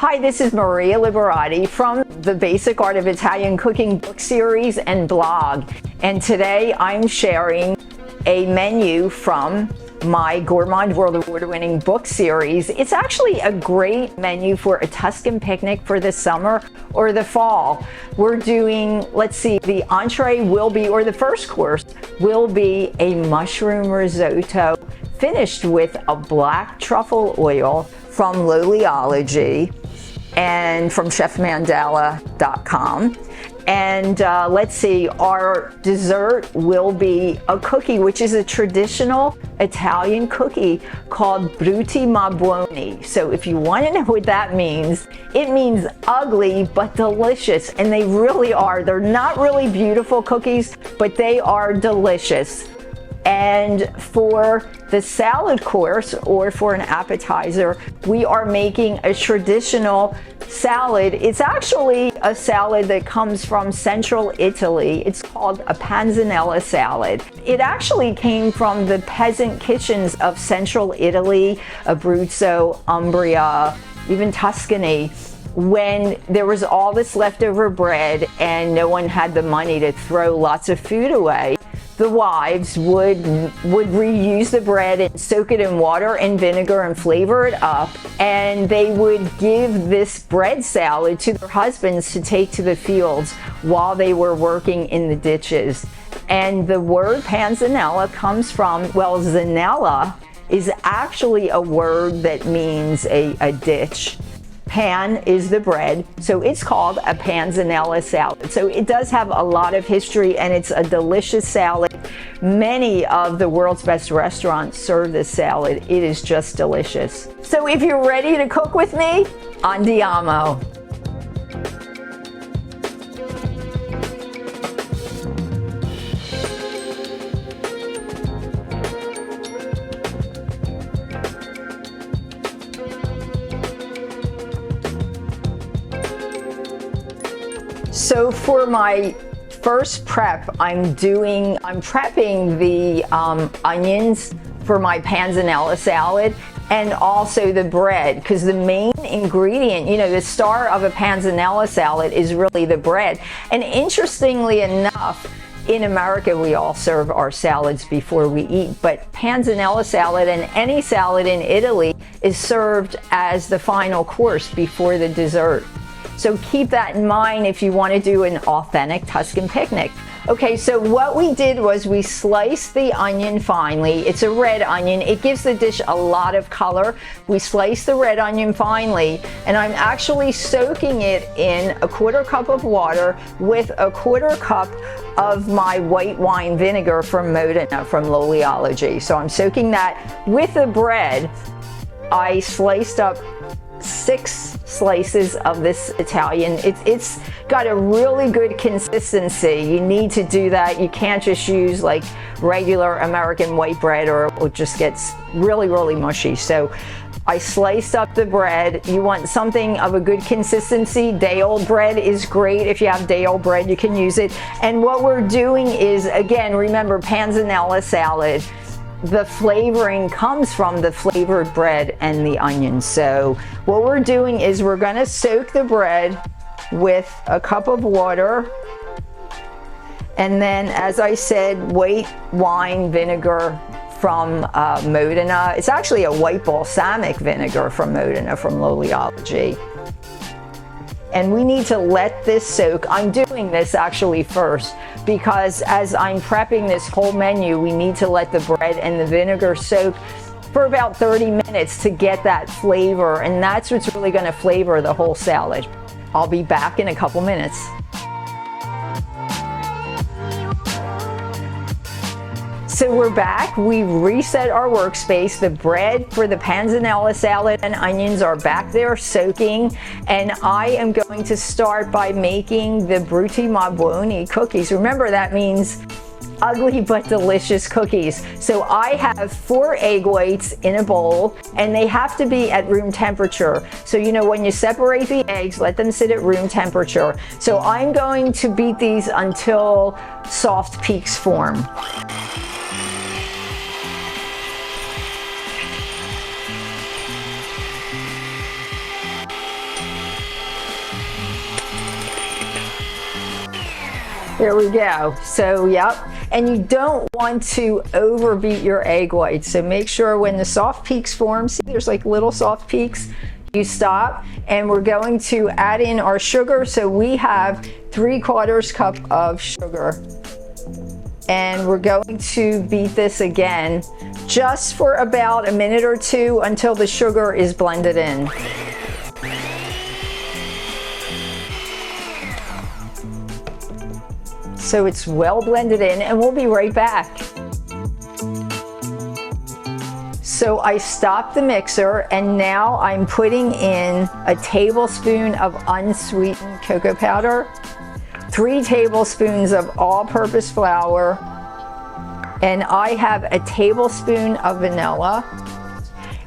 Hi, this is Maria Liberati from the Basic Art of Italian Cooking book series and blog. And today I'm sharing a menu from my Gourmand World Award winning book series. It's actually a great menu for a Tuscan picnic for the summer or the fall. We're doing, let's see, the entree will be, or the first course will be a mushroom risotto finished with a black truffle oil from Loliology and from chefmandela.com. And let's see, our dessert will be a cookie, which is a traditional Italian cookie called brutti ma buoni. So if you want to know what that means, it means ugly but delicious. And they really are. They're not really beautiful cookies, but they are delicious. And for the salad course, or for an appetizer, we are making a traditional salad. It's actually a salad that comes from central Italy. It's called a panzanella salad. It actually came from the peasant kitchens of central Italy, Abruzzo, Umbria, even Tuscany, when there was all this leftover bread and no one had the money to throw lots of food away. The wives would reuse the bread and soak it in water and vinegar and flavor it up, and they would give this bread salad to their husbands to take to the fields while they were working in the ditches. And the word panzanella comes from, well, zanella is actually a word that means a ditch. Pan is the bread, so it's called a panzanella salad. So it does have a lot of history, and it's a delicious salad. Many of the world's best restaurants serve this salad. It is just delicious. So if you're ready to cook with me, andiamo. So for my first prep, I'm prepping the onions for my panzanella salad, and also the bread, because the main ingredient, you know, the star of a panzanella salad is really the bread. And interestingly enough, in America, we all serve our salads before we eat, but panzanella salad and any salad in Italy is served as the final course before the dessert. So keep that in mind if you want to do an authentic Tuscan picnic. Okay, so what we did was we sliced the onion finely. It's a red onion. It gives the dish a lot of color. We sliced the red onion finely, and I'm actually soaking it in a 1/4 cup of water with a 1/4 cup of my white wine vinegar from Modena, from Loliology. So I'm soaking that with the bread. I sliced up 6 slices of this Italian. It's got a really good consistency. You need to do that. You can't just use like regular American white bread, or it just gets really, really mushy. So I sliced up the bread. You want something of a good consistency. Day-old bread is great. If you have day-old bread, you can use it. And what we're doing is, again, remember, panzanella salad, the flavoring comes from the flavored bread and the onions. So what we're doing is we're going to soak the bread with a cup of water, and then, as I said, white wine vinegar from Modena. It's actually a white balsamic vinegar from Modena, from Loliology. And we need to let this soak. I'm doing this actually first because as I'm prepping this whole menu, we need to let the bread and the vinegar soak for about 30 minutes to get that flavor, and that's what's really going to flavor the whole salad. I'll be back in a couple minutes. So we're back. We reset our workspace. The bread for the panzanella salad and onions are back there soaking, and I am going to start by making the brutti ma buoni cookies. Remember, that means ugly but delicious cookies. So I have 4 egg whites in a bowl, and they have to be at room temperature. So, you know, when you separate the eggs, let them sit at room temperature. So I'm going to beat these until soft peaks form. There we go. So, yep. And you don't want to overbeat your egg whites. So make sure when the soft peaks form, see there's like little soft peaks, you stop. And we're going to add in our sugar. So we have 3/4 cup of sugar. And we're going to beat this again just for about a minute or two until the sugar is blended in. So it's well blended in, and we'll be right back. So I stopped the mixer, and now I'm putting in a tablespoon of unsweetened cocoa powder, 3 tablespoons of all-purpose flour, and I have a tablespoon of vanilla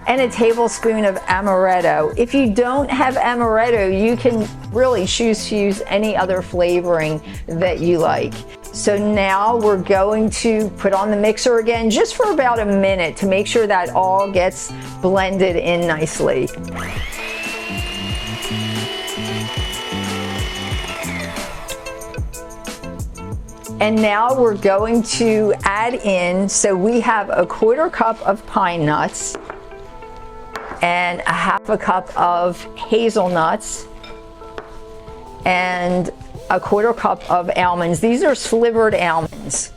and a tablespoon of amaretto. If you don't have amaretto, you can really choose to use any other flavoring that you like. So now we're going to put on the mixer again just for about a minute to make sure that all gets blended in nicely. And now we're going to add in, so we have a 1/4 cup of pine nuts and a 1/2 cup of hazelnuts and a 1/4 cup of almonds. These are slivered almonds.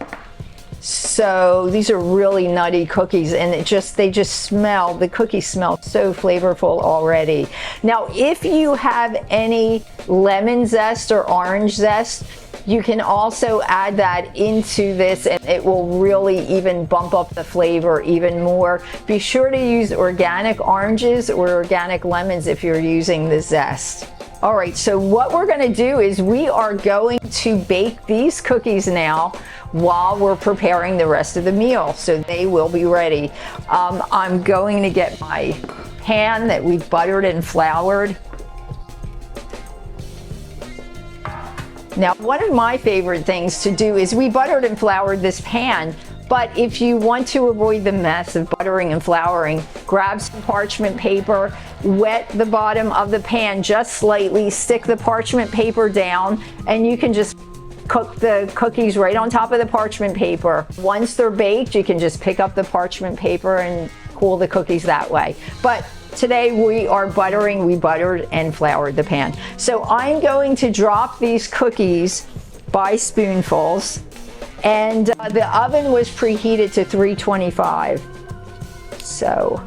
So these are really nutty cookies, and they just smell, the cookies smell so flavorful already. Now, if you have any lemon zest or orange zest, you can also add that into this, and it will really even bump up the flavor even more. Be sure to use organic oranges or organic lemons if you're using the zest. All right, so what we're going to do is we are going to bake these cookies now while we're preparing the rest of the meal, so they will be ready. I'm going to get my pan that we've buttered and floured. Now, one of my favorite things to do is we buttered and floured this pan, but if you want to avoid the mess of buttering and flouring, grab some parchment paper, wet the bottom of the pan just slightly, stick the parchment paper down, and you can just cook the cookies right on top of the parchment paper. Once they're baked, you can just pick up the parchment paper and cool the cookies that way. But today we are buttering, we buttered and floured the pan. So I'm going to drop these cookies by spoonfuls, and the oven was preheated to 325. So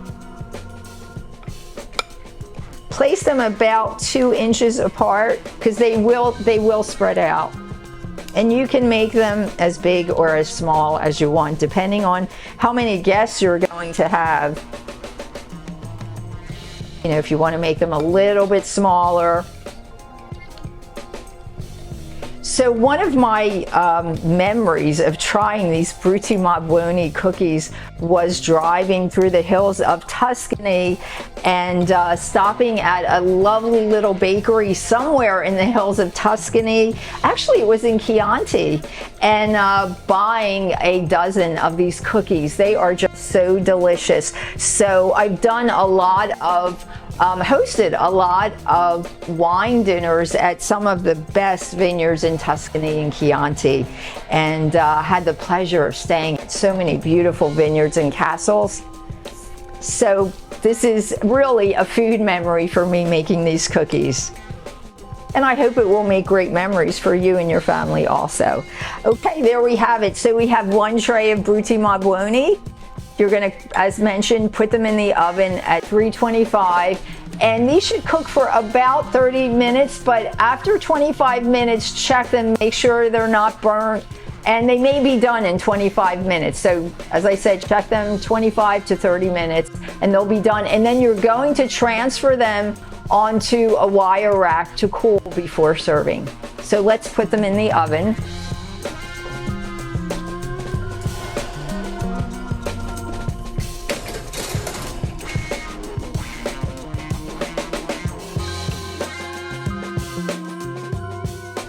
place them about 2 inches apart because they will spread out. And you can make them as big or as small as you want, depending on how many guests you're going to have. You know, if you want to make them a little bit smaller. So one of my memories of trying these frutti mabuoni cookies was driving through the hills of Tuscany and stopping at a lovely little bakery somewhere in the hills of Tuscany. Actually, it was in Chianti, and buying a dozen of these cookies. They are just so delicious. So I've done a lot of hosted a lot of wine dinners at some of the best vineyards in Tuscany and Chianti, and had the pleasure of staying at so many beautiful vineyards and castles. So this is really a food memory for me, making these cookies. And I hope it will make great memories for you and your family also. Okay, there we have it. So we have 1 tray of frutti mabuoni. You're going to, as mentioned, put them in the oven at 325, and these should cook for about 30 minutes, but after 25 minutes, check them, make sure they're not burnt, and they may be done in 25 minutes. So as I said, check them 25 to 30 minutes, and they'll be done. And then you're going to transfer them onto a wire rack to cool before serving. So let's put them in the oven.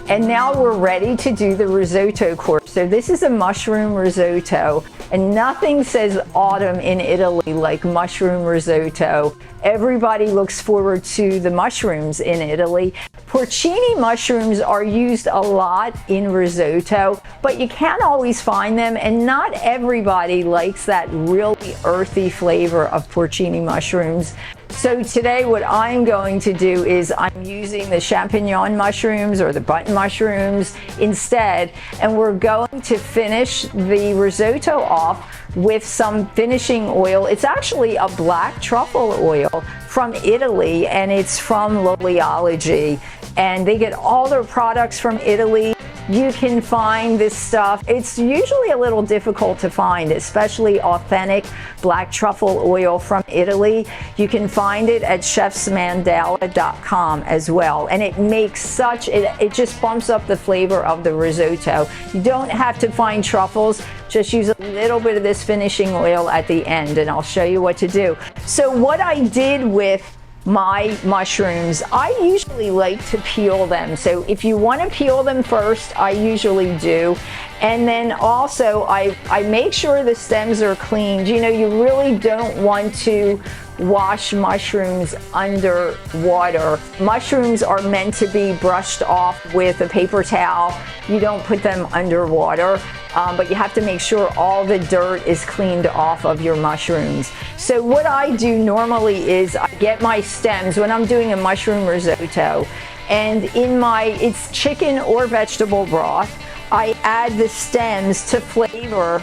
And now we're ready to do the risotto course. So this is a mushroom risotto, and nothing says autumn in Italy like mushroom risotto. everybody looks forward to the mushrooms in Italy. Porcini mushrooms are used a lot in risotto, but you can't always find them, and not everybody likes that really earthy flavor of porcini mushrooms. So today what I'm going to do is I'm using the champignon mushrooms or the button mushrooms instead, and we're going to finish the risotto off with some finishing oil. It's actually a black truffle oil from Italy, and it's from Loliology, and they get all their products from Italy. You can find this stuff. It's usually a little difficult to find, especially authentic black truffle oil from Italy. You can find it at chefsmandala.com as well. And it makes it just bumps up the flavor of the risotto. You don't have to find truffles. Just use a little bit of this finishing oil at the end, and I'll show you what to do. So what I did with my mushrooms, I usually like to peel them. So if you want to peel them first, I usually do. And then also I make sure the stems are cleaned. You know, you really don't want to wash mushrooms under water. Mushrooms are meant to be brushed off with a paper towel. You don't put them under water, but you have to make sure all the dirt is cleaned off of your mushrooms. So what I do normally is I get my stems when I'm doing a mushroom risotto, and it's chicken or vegetable broth. I add the stems to flavor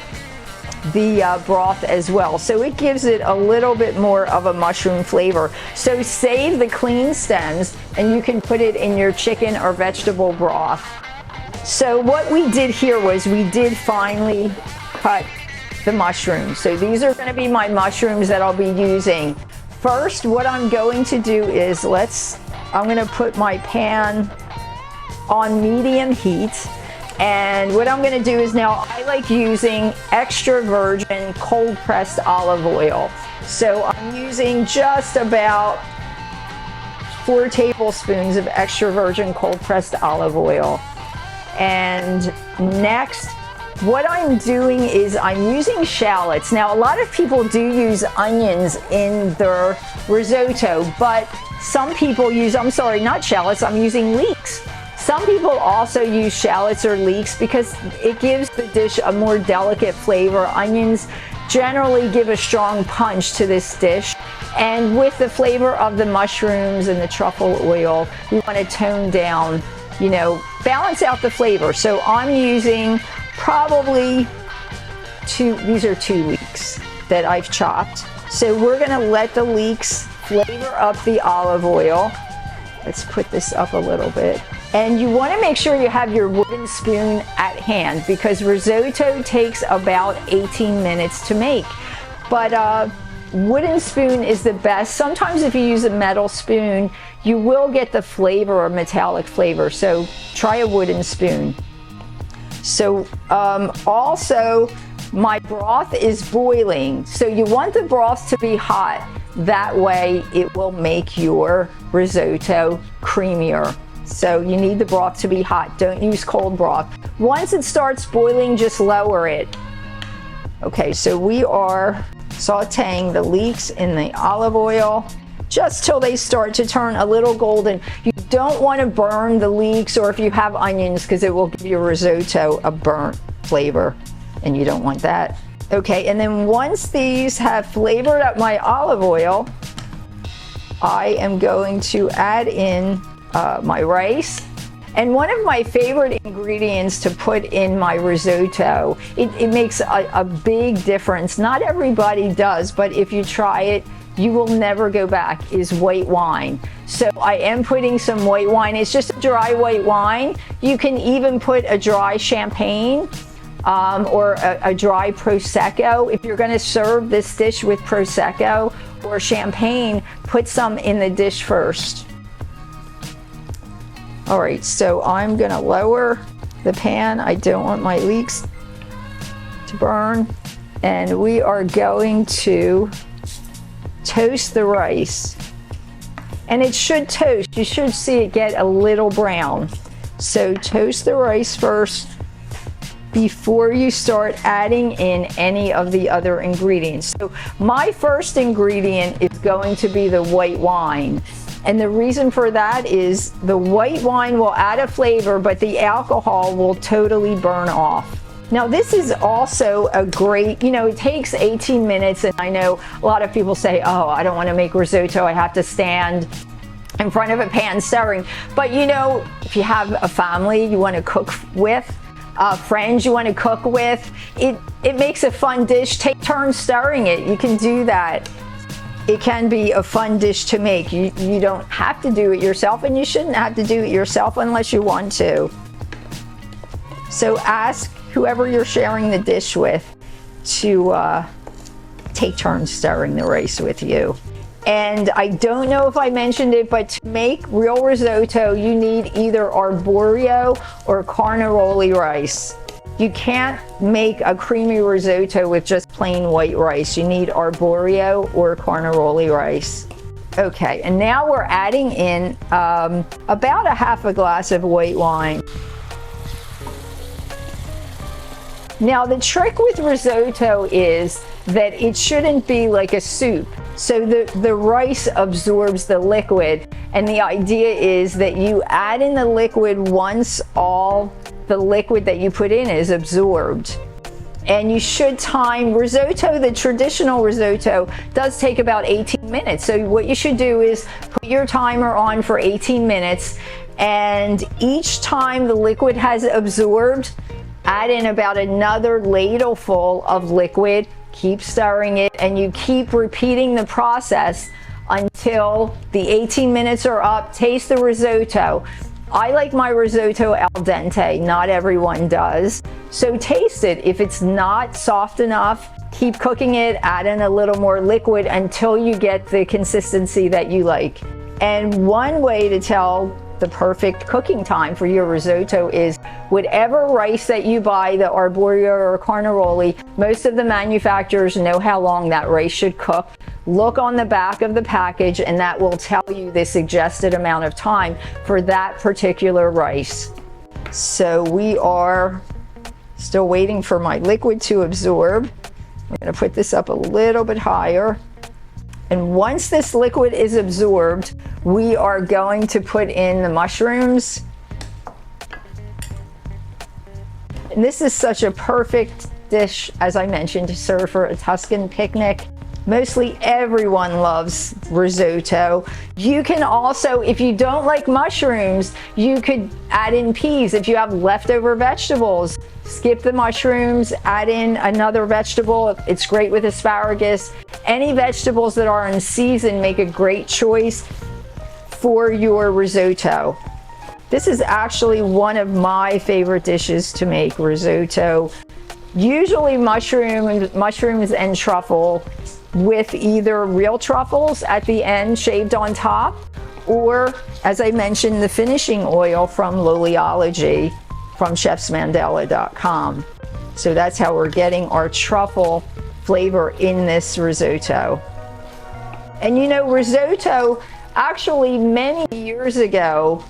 the broth as well, so it gives it a little bit more of a mushroom flavor. So save the clean stems and you can put it in your chicken or vegetable broth. So what we did here was we did finely cut the mushrooms. So these are going to be my mushrooms that I'll be using. First, what I'm going to do is I'm going to put my pan on medium heat. And what I'm going to do is now I like using extra virgin cold pressed olive oil. So I'm using just about 4 tablespoons of extra virgin cold pressed olive oil. And next, what I'm doing is I'm using shallots. Now, a lot of people do use onions in their risotto, but some people use, I'm sorry, not shallots, I'm using leeks. Some people also use shallots or leeks because it gives the dish a more delicate flavor. Onions generally give a strong punch to this dish. And with the flavor of the mushrooms and the truffle oil, we want to tone down, you know, balance out the flavor. So I'm using probably these are 2 leeks that I've chopped. So we're going to let the leeks flavor up the olive oil. Let's put this up a little bit. And you want to make sure you have your wooden spoon at hand because risotto takes about 18 minutes to make. But wooden spoon is the best. Sometimes if you use a metal spoon, you will get the flavor or metallic flavor. So try a wooden spoon. So also my broth is boiling. So you want the broth to be hot. That way it will make your risotto creamier. So you need the broth to be hot. Don't use cold broth. Once it starts boiling, just lower it. Okay, so we are sauteing the leeks in the olive oil just till they start to turn a little golden. You don't want to burn the leeks, or if you have onions, because it will give your risotto a burnt flavor, and you don't want that. Okay, and then once these have flavored up my olive oil, I am going to add in my rice. And one of my favorite ingredients to put in my risotto, it makes a big difference. Not everybody does, but if you try it, you will never go back, is white wine. So I am putting some white wine. It's just a dry white wine. You can even put a dry champagne or a dry Prosecco. If you're going to serve this dish with Prosecco or champagne, put some in the dish first. All right, so I'm going to lower the pan. I don't want my leeks to burn. And we are going to toast the rice. And it should toast. You should see it get a little brown. So toast the rice first. before you start adding in any of the other ingredients. So my first ingredient is going to be the white wine. And the reason for that is the white wine will add a flavor, but the alcohol will totally burn off. Now this is also a great, it takes 18 minutes, and I know a lot of people say, oh, I don't want to make risotto, I have to stand in front of a pan stirring. But if you have a family you want to cook with, friends you want to cook with, it makes a fun dish. Take turns stirring it. You can do that. It can be a fun dish to make. You don't have to do it yourself, and you shouldn't have to do it yourself unless you want to. So ask whoever you're sharing the dish with to take turns stirring the rice with you. And I don't know if I mentioned it, but to make real risotto, you need either arborio or carnaroli rice. You can't make a creamy risotto with just plain white rice. You need arborio or carnaroli rice. Okay, and now we're adding in about a half a glass of white wine. Now the trick with risotto is that it shouldn't be like a soup. So the rice absorbs the liquid, and the idea is that you add in the liquid once all the liquid that you put in is absorbed. And you should time risotto. The traditional risotto does take about 18 minutes. So what you should do is put your timer on for 18 minutes, and each time the liquid has absorbed, add in about another ladleful of liquid. Keep stirring it, and you keep repeating the process until the 18 minutes are up. Taste the risotto. I like my risotto al dente. Not everyone does. So taste it. If it's not soft enough, keep cooking it. Add in a little more liquid until you get the consistency that you like. And one way to tell the perfect cooking time for your risotto is whatever rice that you buy, the arborio or carnaroli, most of the manufacturers know how long that rice should cook. Look on the back of the package, and that will tell you the suggested amount of time for that particular rice. So we are still waiting for my liquid to absorb. I'm going to put this up a little bit higher. And once this liquid is absorbed, we are going to put in the mushrooms. And this is such a perfect dish, as I mentioned, to serve for a Tuscan picnic. Mostly everyone loves risotto. You can also, if you don't like mushrooms, you could add in peas. If you have leftover vegetables, skip the mushrooms, add in another vegetable. It's great with asparagus. Any vegetables that are in season make a great choice for your risotto. This is actually one of my favorite dishes to make, risotto. Usually mushrooms and truffle, with either real truffles at the end shaved on top, or, as I mentioned, the finishing oil from Loliology from chefsmandela.com. So that's how we're getting our truffle flavor in this risotto. And risotto, actually many years ago,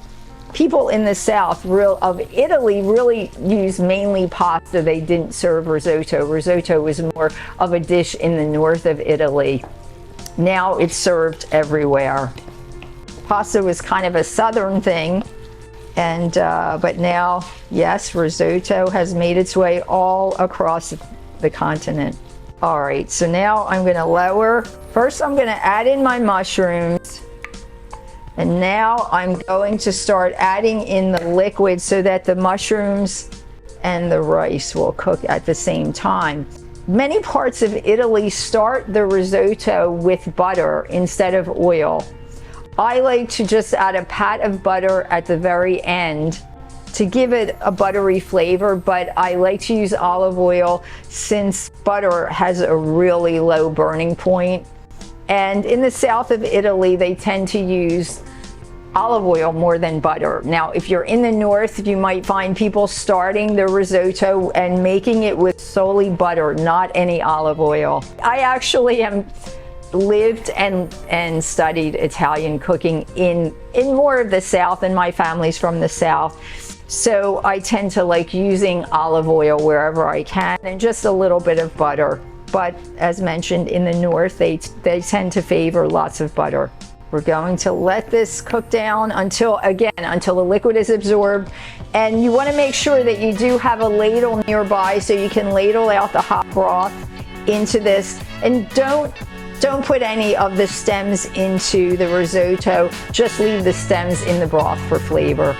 people in the south of Italy really used mainly pasta. They didn't serve risotto. Risotto was more of a dish in the north of Italy. Now it's served everywhere. Pasta was kind of a southern thing, and but now, yes, risotto has made its way all across the continent. All right, so now I'm going to lower. First, I'm going to add in my mushrooms. And now I'm going to start adding in the liquid so that the mushrooms and the rice will cook at the same time. Many parts of Italy start the risotto with butter instead of oil. I like to just add a pat of butter at the very end to give it a buttery flavor, but I like to use olive oil since butter has a really low burning point. And in the south of Italy, they tend to use olive oil more than butter. Now, if you're in the north, you might find people starting the risotto and making it with solely butter, not any olive oil. I actually lived and studied Italian cooking in more of the south, and my family's from the south. So I tend to like using olive oil wherever I can, and just a little bit of butter. But as mentioned, in the north, they tend to favor lots of butter. We're going to let this cook down until the liquid is absorbed. And you want to make sure that you do have a ladle nearby so you can ladle out the hot broth into this. And don't put any of the stems into the risotto. Just leave the stems in the broth for flavor.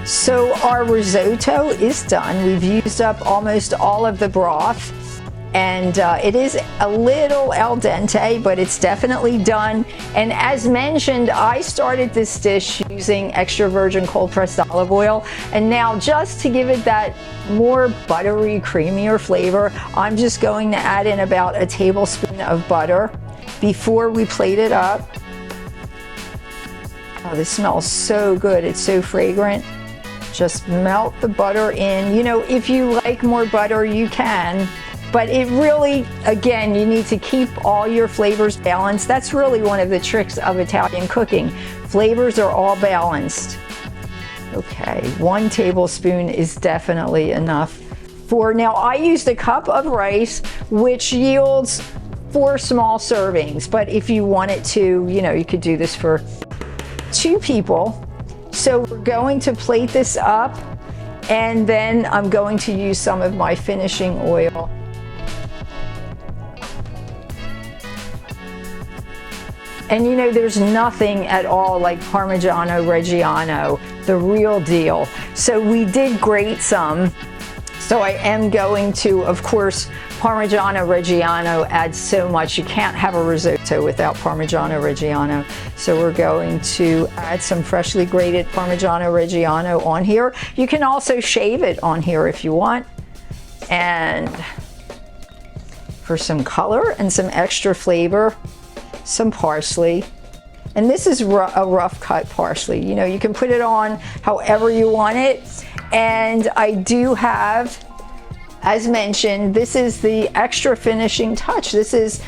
So our risotto is done. We've used up almost all of the broth. And it is a little al dente, but it's definitely done. And as mentioned, I started this dish using extra virgin cold pressed olive oil. And now, just to give it that more buttery, creamier flavor, I'm just going to add in about a tablespoon of butter before we plate it up. Oh, this smells so good. It's so fragrant. Just melt the butter in. You know, if you like more butter, you can. But it really, again, you need to keep all your flavors balanced. That's really one of the tricks of Italian cooking. Flavors are all balanced. Okay, 1 tablespoon is definitely enough. Now I used a cup of rice, which yields 4 small servings. But if you wanted to, you know, you could do this for 2 people. So we're going to plate this up, and then I'm going to use some of my finishing oil. And you know, there's nothing at all like Parmigiano Reggiano, the real deal. So we did grate some. So I am going to, of course, Parmigiano Reggiano adds so much. You can't have a risotto without Parmigiano Reggiano. So we're going to add some freshly grated Parmigiano Reggiano on here. You can also shave it on here if you want. And for some color and some extra flavor, some parsley. And this is a rough cut parsley. You know, you can put it on however you want it. And I do have, as mentioned, this is the extra finishing touch. This is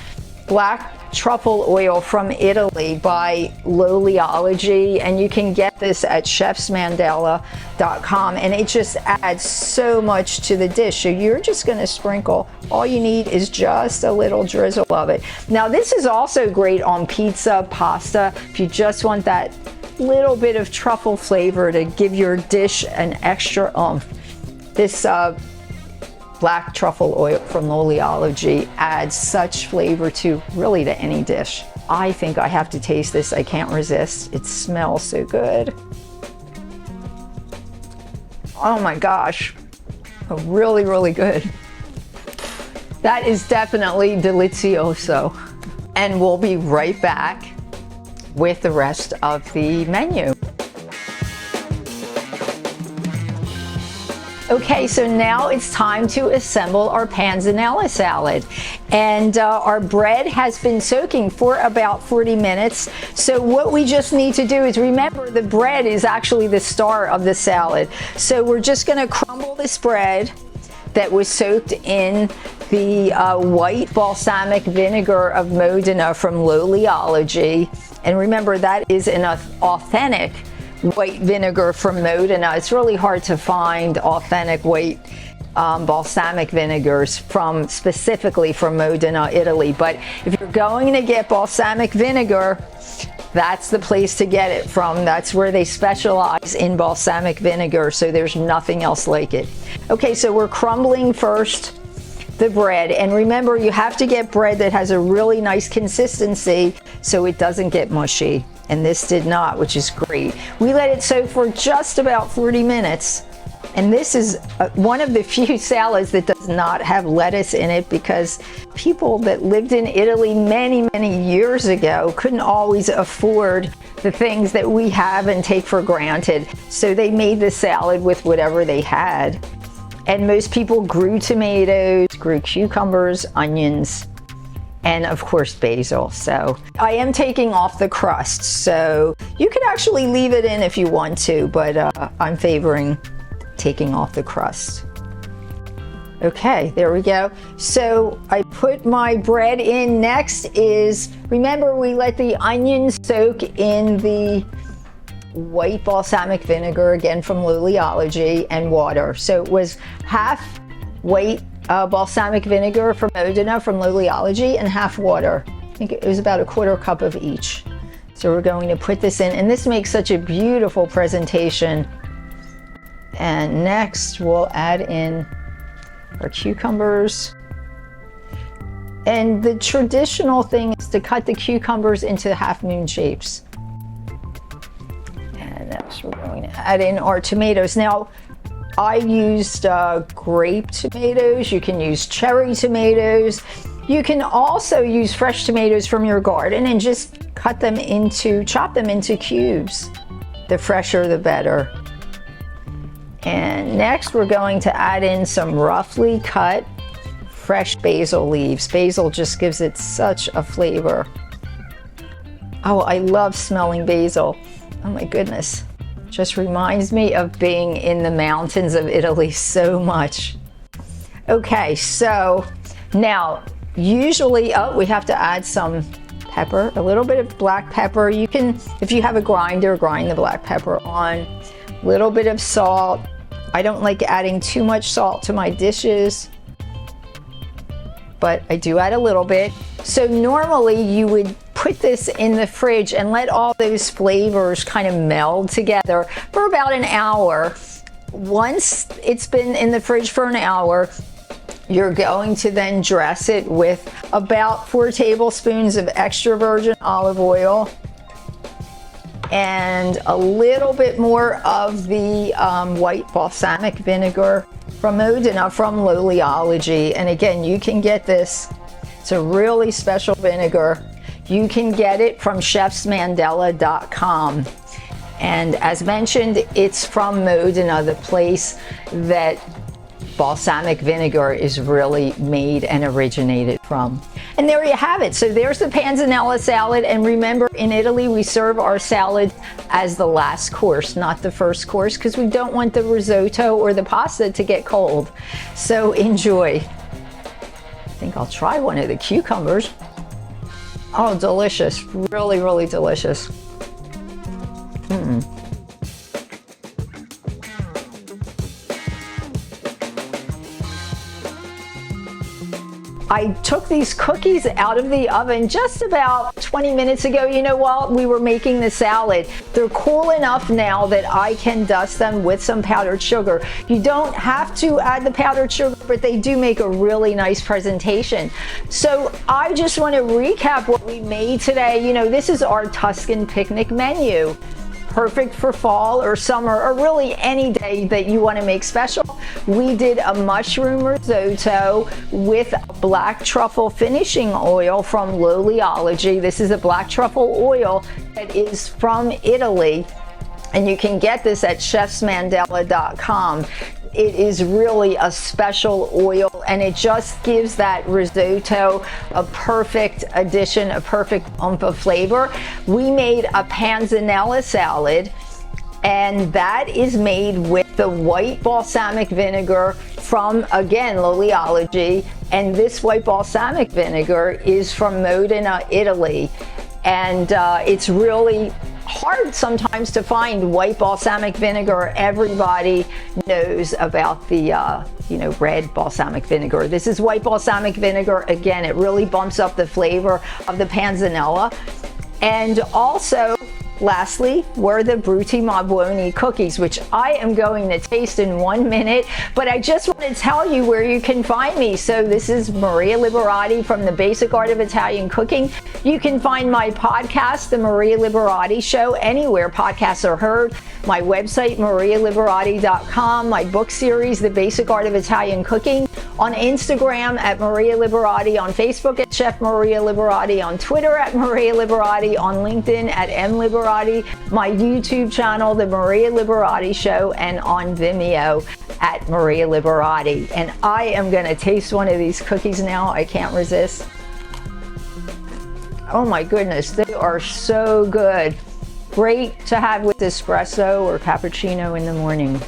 black truffle oil from Italy by L'Oleology, and you can get this at chefsmandela.com, and it just adds so much to the dish. So you're just going to sprinkle. All you need is just a little drizzle of it. Now this is also great on pizza, pasta, if you just want that little bit of truffle flavor to give your dish an extra oomph. This black truffle oil from L'Oleology adds such flavor to any dish. I think I have to taste this. I can't resist. It smells so good. Oh my gosh. Really, really good. That is definitely delicioso. And we'll be right back with the rest of the menu. Okay, so now it's time to assemble our panzanella salad. And our bread has been soaking for about 40 minutes. So what we just need to do is remember the bread is actually the star of the salad. So we're just gonna crumble this bread that was soaked in the white balsamic vinegar of Modena from L'Oleology. And remember, that is an authentic white vinegar from Modena. It's really hard to find authentic white balsamic vinegars specifically from Modena, Italy. But if you're going to get balsamic vinegar, that's the place to get it from. That's where they specialize in balsamic vinegar, so there's nothing else like it. Okay, so we're crumbling first the bread, and remember, you have to get bread that has a really nice consistency so it doesn't get mushy. And this did not, which is great. We let it soak for just about 40 minutes. And this is one of the few salads that does not have lettuce in it, because people that lived in Italy many, many years ago couldn't always afford the things that we have and take for granted. So they made the salad with whatever they had. And most people grew tomatoes, grew cucumbers, onions, and of course basil. So I am taking off the crust, so you could actually leave it in if you want to, but I'm favoring taking off the crust. Okay, there we go. So I put my bread in. Next is, remember we let the onions soak in the white balsamic vinegar, again from Liliology, and water. So it was half white balsamic vinegar from Modena from Liliology and half water. I think it was about a 1/4 cup of each. So we're going to put this in, and this makes such a beautiful presentation. And next we'll add in our cucumbers. And the traditional thing is to cut the cucumbers into half-moon shapes. And next we're going to add in our tomatoes. Now, I used grape tomatoes. You can use cherry tomatoes. You can also use fresh tomatoes from your garden and just chop them into cubes. The fresher, the better. And next we're going to add in some roughly cut fresh basil leaves. Basil just gives it such a flavor. Oh, I love smelling basil. Oh my goodness. Just reminds me of being in the mountains of Italy so much. Okay, so now usually, we have to add some pepper, a little bit of black pepper. You can, if you have a grinder, grind the black pepper on. A little bit of salt. I don't like adding too much salt to my dishes, but I do add a little bit. So normally you would put this in the fridge and let all those flavors kind of meld together for about an hour. Once it's been in the fridge for an hour, you're going to then dress it with about 4 tablespoons of extra virgin olive oil and a little bit more of the white balsamic vinegar from Modena from Liliology. And again, you can get this. It's a really special vinegar. You can get it from chefsmandela.com. And as mentioned, it's from Modena, the place that balsamic vinegar is really made and originated from. And there you have it. So there's the panzanella salad. And remember, in Italy, we serve our salad as the last course, not the first course, because we don't want the risotto or the pasta to get cold. So enjoy. I think I'll try one of the cucumbers. Oh, delicious. Really, really delicious. I took these cookies out of the oven just about 20 minutes ago, while we were making the salad. They're cool enough now that I can dust them with some powdered sugar. You don't have to add the powdered sugar, but they do make a really nice presentation. So I just want to recap what we made today. This is our Tuscan picnic menu. Perfect for fall or summer or really any day that you want to make special. We did a mushroom risotto with black truffle finishing oil from Liliology. This is a black truffle oil that is from Italy, and you can get this at chefsmandela.com. It is really a special oil, and it just gives that risotto a perfect addition, a perfect oomph of flavor. We made a panzanella salad, and that is made with the white balsamic vinegar from, again, Liliology, and this white balsamic vinegar is from Modena, Italy. And it's really hard sometimes to find white balsamic vinegar. Everybody knows about the red balsamic vinegar. This is white balsamic vinegar. Again, it really bumps up the flavor of the panzanella. And also, lastly, were the Brutti Mabuoni cookies, which I am going to taste in 1 minute, but I just want to tell you where you can find me. So this is Maria Liberati from the Basic Art of Italian Cooking. You can find my podcast, The Maria Liberati Show, anywhere podcasts are heard. My website, marialiberati.com, my book series, The Basic Art of Italian Cooking, on Instagram at Maria Liberati, on Facebook at Chef Maria Liberati, on Twitter at Maria Liberati, on LinkedIn at M Liberati, my YouTube channel, The Maria Liberati Show, and on Vimeo at Maria Liberati. And I am going to taste one of these cookies now. I can't resist. Oh my goodness, they are so good. Great to have with espresso or cappuccino in the morning.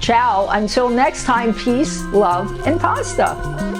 Ciao. Until next time, peace, love, and pasta.